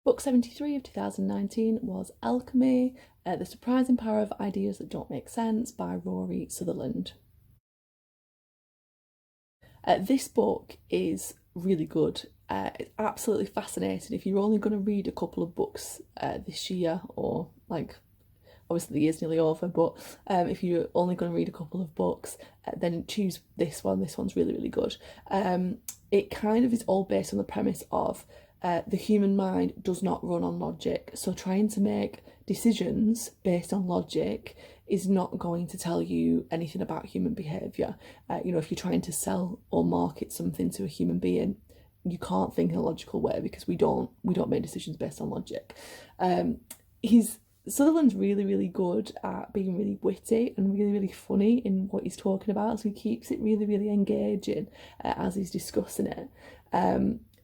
Book 73 of 2019 was Alchemy, The Surprising Power of Ideas That Don't Make Sense by Rory Sutherland. This book is really good. It's absolutely fascinating. If you're only going to read a couple of books this year, or like obviously the year's nearly over, but if you're only going to read a couple of books, then choose this one. This one's really, really good. It kind of is all based on the premise of the human mind does not run on logic. So trying to make decisions based on logic is not going to tell you anything about human behaviour. If you're trying to sell or market something to a human being, you can't think in a logical way because we don't make decisions based on logic. He's Sutherland's really, really good at being really witty and really, really funny in what he's talking about. So he keeps it really, really engaging as he's discussing it.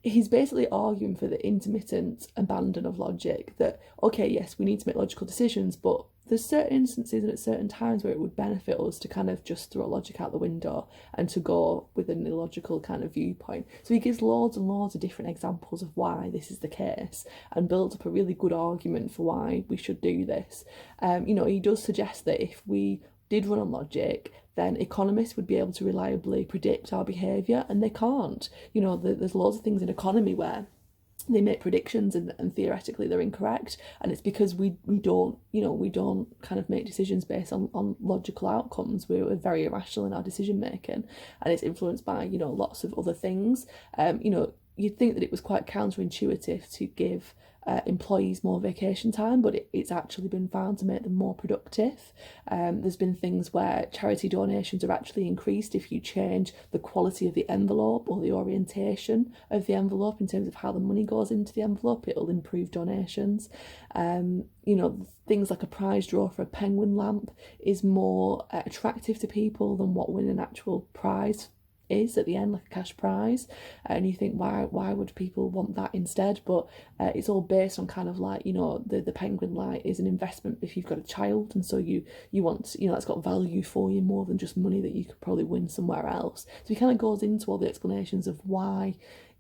He's basically arguing for the intermittent abandon of logic, that, okay, yes, we need to make logical decisions, but there's certain instances and at certain times where it would benefit us to kind of just throw logic out the window and to go with an illogical kind of viewpoint. So he gives loads and loads of different examples of why this is the case and builds up a really good argument for why we should do this. He does suggest that if we did run on logic, then economists would be able to reliably predict our behaviour, and they can't. There's loads of things in economy where they make predictions and theoretically they're incorrect, and it's because we don't kind of make decisions based on logical outcomes. We're very irrational in our decision making, and it's influenced by lots of other things. You'd think that it was quite counterintuitive to give employees more vacation time, but it's actually been found to make them more productive. There's been things where charity donations are actually increased if you change the quality of the envelope or the orientation of the envelope in terms of how the money goes into the envelope. It'll improve donations. Things like a prize draw for a penguin lamp is more attractive to people than what winning an actual prize is at the end, like a cash prize. And you think, why would people want that instead? But it's all based on kind of like, the penguin light is an investment if you've got a child, and so you want, that's got value for you more than just money that you could probably win somewhere else. So he kind of goes into all the explanations of why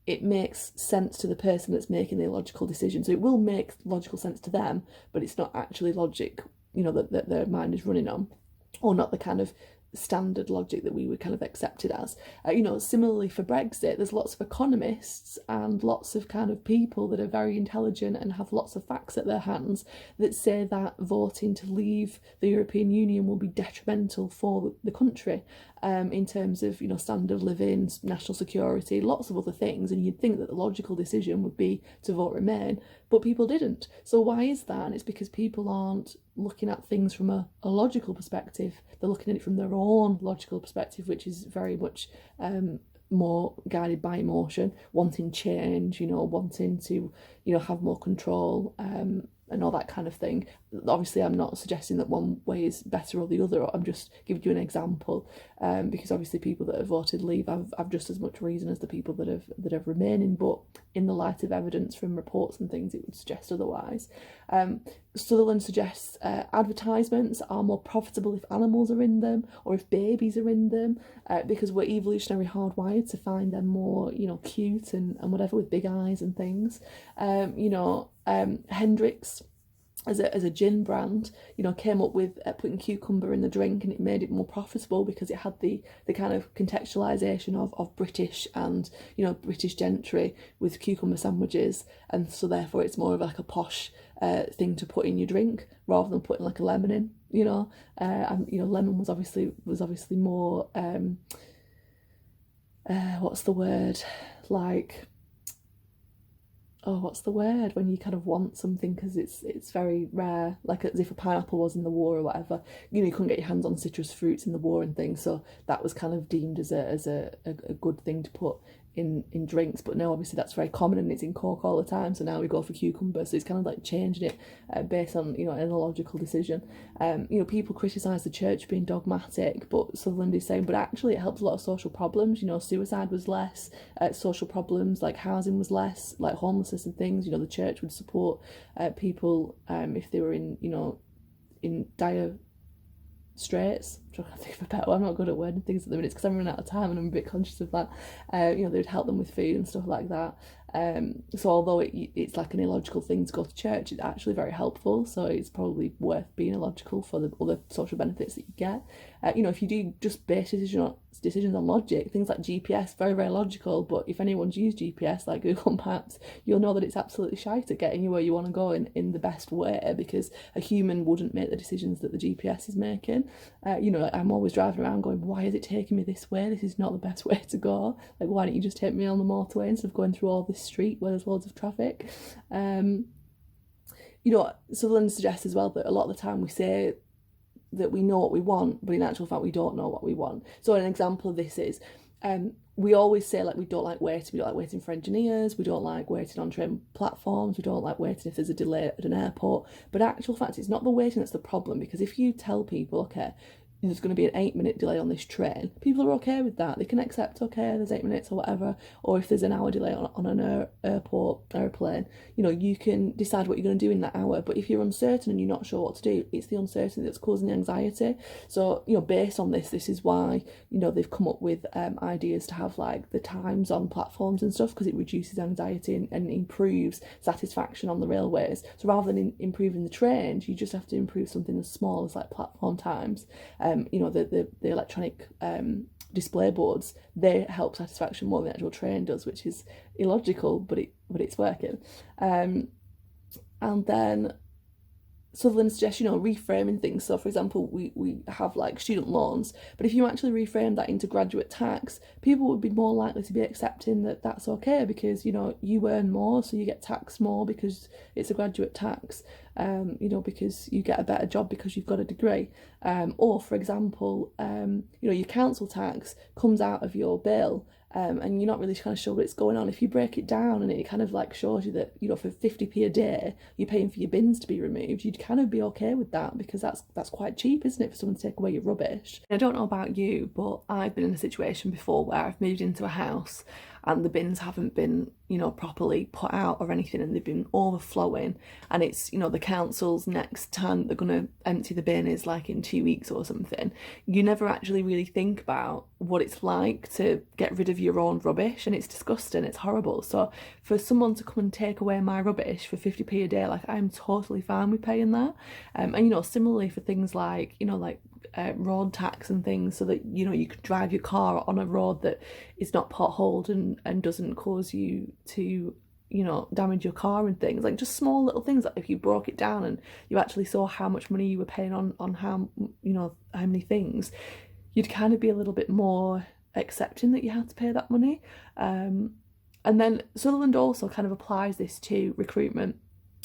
it makes sense to the person that's making the logical decision. So it will make logical sense to them, but it's not actually logic, that their mind is running on, or not the kind of standard logic that we would kind of accept it as. Similarly for Brexit, there's lots of economists and lots of kind of people that are very intelligent and have lots of facts at their hands that say that voting to leave the European Union will be detrimental for the country, in terms of standard of living, national security, lots of other things. And you'd think that the logical decision would be to vote Remain, but people didn't. So why is that? And it's because people aren't looking at things from a logical perspective. They're looking at it from their own logical perspective, which is very much more guided by emotion, wanting change, wanting to have more control, and all that kind of thing. Obviously, I'm not suggesting that one way is better or the other. I'm just giving you an example, because obviously people that have voted Leave have just as much reason as the people that have remaining. But in the light of evidence from reports and things, it would suggest otherwise. Sutherland suggests advertisements are more profitable if animals are in them or if babies are in them, because we're evolutionary hardwired to find them more, cute and whatever, with big eyes and things. Hendrix, as a gin brand, came up with putting cucumber in the drink, and it made it more profitable because it had the kind of contextualisation of British and British gentry with cucumber sandwiches, and so therefore it's more of like a posh thing to put in your drink rather than putting like a lemon in. Lemon was obviously more what's the word, like, oh, what's the word when you kind of want something because it's very rare, like as if a pineapple was in the war or whatever. You couldn't get your hands on citrus fruits in the war and things, so that was kind of deemed as a good thing to put in drinks. But now obviously that's very common and it's in Coke all the time, so now we go for cucumber. So it's kind of like changing it based on an illogical decision. People criticise the church being dogmatic, but Sutherland is saying, but actually it helps a lot of social problems. Suicide was less, social problems like housing was less, like homelessness and things. The church would support people if they were in dire straits, trying to think of a better one. I'm not good at wording things at the minute because I'm running out of time and I'm a bit conscious of that. You know, they would help them with food and stuff like that. So although it's like an illogical thing to go to church, it's actually very helpful. So it's probably worth being illogical for the other social benefits that you get. You know, if you do just base decisions on logic, things like GPS, very, very logical. But if anyone's used GPS like Google Maps, you'll know that it's absolutely shite at getting you where you want to go in the best way, because a human wouldn't make the decisions that the GPS is making. You know, I'm always driving around going, why is it taking me this way? This is not the best way to go. Like, why don't you just take me on the motorway instead of going through all this street where there's loads of traffic? You know, Sutherland suggests as well that a lot of the time we say that we know what we want, but in actual fact we don't know what we want. So an example of this is, we always say like we don't like waiting for engineers, we don't like waiting on train platforms, we don't like waiting if there's a delay at an airport. But actual fact, it's not the waiting that's the problem, because if you tell people, okay, there's going to be an 8-minute delay on this train, people are okay with that. They can accept, okay, there's 8 minutes or whatever. Or if there's an hour delay on an aeroplane, you know, you can decide what you're going to do in that hour. But if you're uncertain and you're not sure what to do, it's the uncertainty that's causing the anxiety. So, you know, based on this is why, you know, they've come up with ideas to have like the times on platforms and stuff, because it reduces anxiety and improves satisfaction on the railways. So rather than improving the trains, you just have to improve something as small as like platform times. You know, the electronic display boards, they help satisfaction more than the actual train does, which is illogical, but it's working. And then Sutherland suggests, you know, reframing things. So for example, we have like student loans, but if you actually reframe that into graduate tax, people would be more likely to be accepting that that's okay, because, you know, you earn more, so you get taxed more because it's a graduate tax. You know, because you get a better job because you've got a degree. Or for example, you know, your council tax comes out of your bill, and you're not really kind of sure what's going on. If you break it down and it kind of like shows you that, you know, for 50p a day you're paying for your bins to be removed, you'd kind of be okay with that, because that's quite cheap, isn't it, for someone to take away your rubbish. I don't know about you, but I've been in a situation before where I've moved into a house and the bins haven't been, you know, properly put out or anything, and they've been overflowing, and it's, you know, the council's next time they're going to empty the bin is like in 2 weeks or something. You never actually really think about what it's like to get rid of your own rubbish, and it's disgusting, it's horrible. So for someone to come and take away my rubbish for 50p a day, like, I'm totally fine with paying that. And you know, similarly for things like, you know, like road tax and things, so that, you know, you could drive your car on a road that is not potholed and doesn't cause you to, you know, damage your car and things. Like, just small little things, like if you broke it down and you actually saw how much money you were paying on how, you know, how many things, you'd kind of be a little bit more accepting that you had to pay that money. And then Sutherland also kind of applies this to recruitment.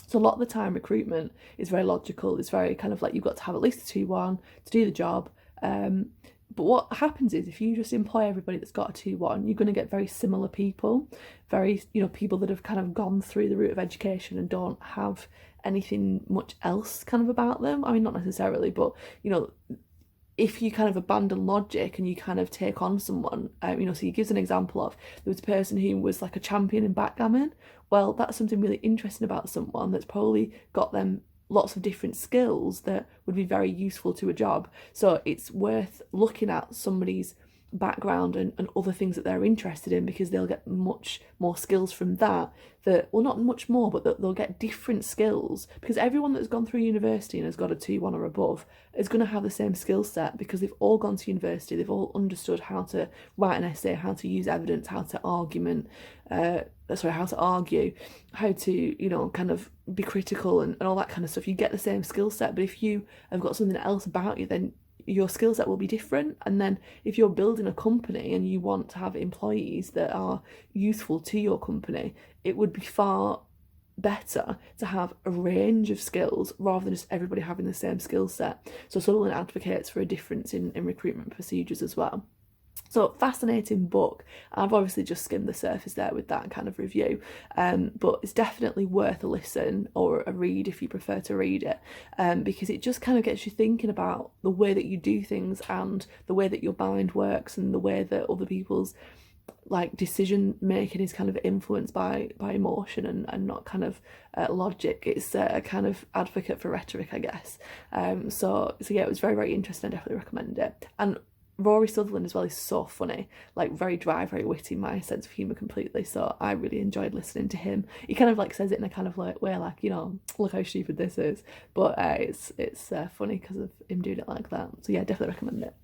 So a lot of the time recruitment is very logical. It's very kind of like, you've got to have at least a 2-1 to do the job. But what happens is, if you just employ everybody that's got a 2-1, you're going to get very similar people, very, you know, people that have kind of gone through the route of education and don't have anything much else kind of about them. I mean, not necessarily, but, you know, if you kind of abandon logic and you kind of take on someone, you know, so he gives an example of, there was a person who was like a champion in backgammon. Well, that's something really interesting about someone that's probably got them lots of different skills that would be very useful to a job. So it's worth looking at somebody's background and other things that they're interested in, because they'll get much more skills from that, well, not much more, but they'll get different skills, because everyone that's gone through university and has got a 2-1 or above is going to have the same skill set, because they've all gone to university, they've all understood how to write an essay, how to use evidence, how to argue, how to, you know, kind of be critical and all that kind of stuff. You get the same skill set, but if you have got something else about you, then your skill set will be different. And then if you're building a company and you want to have employees that are useful to your company, it would be far better to have a range of skills rather than just everybody having the same skill set. So Sutherland advocates for a difference in recruitment procedures as well. So, fascinating book. I've obviously just skimmed the surface there with that kind of review, but it's definitely worth a listen or a read if you prefer to read it, because it just kind of gets you thinking about the way that you do things and the way that your mind works and the way that other people's like decision making is kind of influenced by emotion and not kind of logic. It's a kind of advocate for rhetoric, I guess. So yeah, it was very, very interesting. I definitely recommend it. And Rory Sutherland as well is so funny, like very dry, very witty, my sense of humour completely. So I really enjoyed listening to him. He kind of like says it in a kind of like way, like, you know, look how stupid this is. But it's funny because of him doing it like that. So yeah, definitely recommend it.